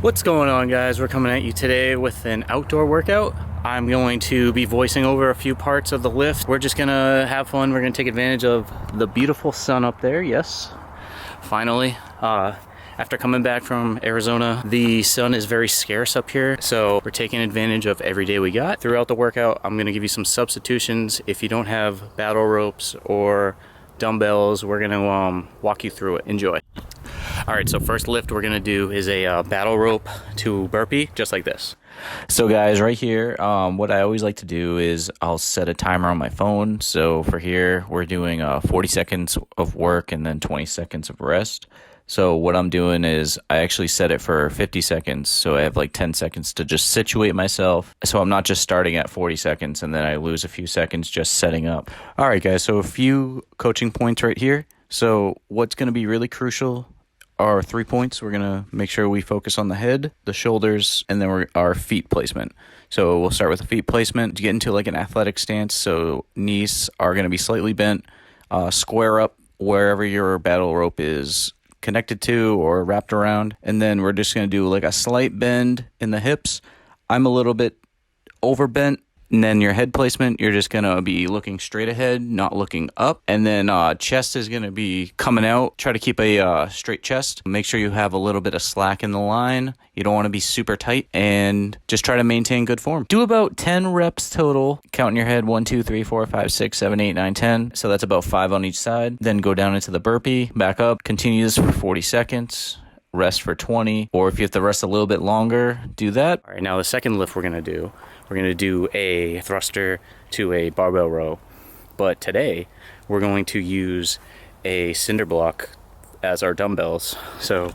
What's going on, guys? We're coming at you today with an outdoor workout. I'm going to be voicing over a few parts of the lift. We're just gonna have fun. We're gonna take advantage of the beautiful sun up there. Yes, finally. After coming back from Arizona, the sun is very scarce up here, so we're taking advantage of every day we got. Throughout the workout, I'm gonna give you some substitutions. If you don't have battle ropes or dumbbells, we're gonna walk you through it. Enjoy. All right, so first lift we're gonna do is a battle rope to burpee, just like this. So guys, right here, what I always like to do is I'll set a timer on my phone. So for here, we're doing 40 seconds of work and then 20 seconds of rest. So what I'm doing is I actually set it for 50 seconds. So I have like 10 seconds to just situate myself. So I'm not just starting at 40 seconds and then I lose a few seconds just setting up. All right, guys, so a few coaching points right here. So what's going to be really crucial are 3 points. We're going to make sure we focus on the head, the shoulders, and then our feet placement. So we'll start with the feet placement to get into like an athletic stance. So knees are going to be slightly bent, square up wherever your battle rope is connected to or wrapped around. And then we're just going to do like a slight bend in the hips. I'm a little bit overbent. And then your head placement, you're just going to be looking straight ahead, not looking up. And then chest is going to be coming out. Try to keep a straight chest. Make sure you have a little bit of slack in the line. You don't want to be super tight. And just try to maintain good form. Do about 10 reps total. Count in your head 1, 2, 3, 4, 5, 6, 7, 8, 9, 10. So that's about 5 on each side. Then go down into the burpee, back up. Continue this for 40 seconds. Rest for 20, or if you have to rest a little bit longer, do that. All right, now the second lift we're going to do a thruster to a barbell row. But today we're going to use a cinder block as our dumbbells. So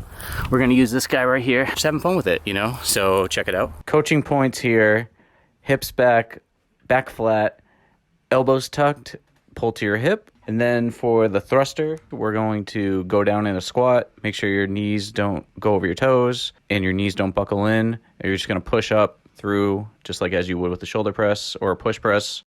we're going to use this guy right here. Just having fun with it, you know? So check it out. Coaching points here: hips back, back flat, elbows tucked, pull to your hip. And then for the thruster, we're going to go down in a squat. Make sure your knees don't go over your toes and your knees don't buckle in. And you're just going to push up through just like as you would with the shoulder press or a push press.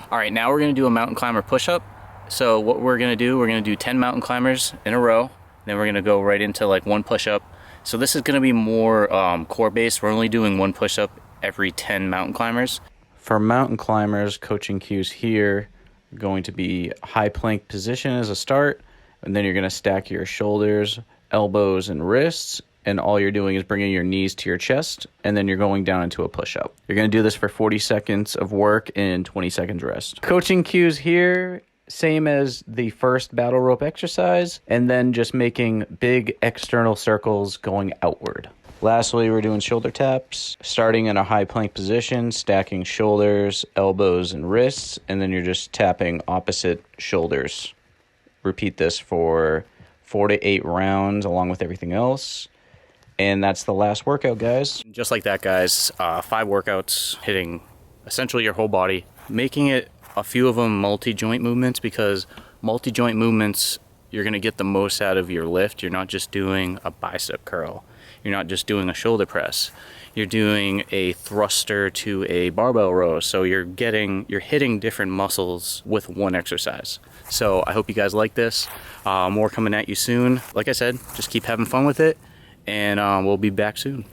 All right, now we're going to do a mountain climber push-up. So what we're going to do, we're going to do 10 mountain climbers in a row. Then we're going to go right into like one push-up. So this is going to be more core-based. We're only doing one push-up every 10 mountain climbers. For mountain climbers, coaching cues here going to be high plank position as a start, and then you're going to stack your shoulders, elbows, and wrists, and all you're doing is bringing your knees to your chest, and then you're going down into a push-up. You're going to do this for 40 seconds of work and 20 seconds rest. Coaching cues here, same as the first battle rope exercise, and then just making big external circles going outward. Lastly, we're doing shoulder taps, starting in a high plank position, stacking shoulders, elbows, and wrists, and then you're just tapping opposite shoulders. Repeat this for 4 to 8 rounds along with everything else. And that's the last workout, guys. Just like that, guys, 5 workouts hitting essentially your whole body, making it a few of them multi-joint movements, because multi-joint movements, you're going to get the most out of your lift. You're not just doing a bicep curl. You're not just doing a shoulder press. You're doing a thruster to a barbell row. So you're hitting different muscles with one exercise. So I hope you guys like this. More coming at you soon. Like I said, just keep having fun with it, and we'll be back soon.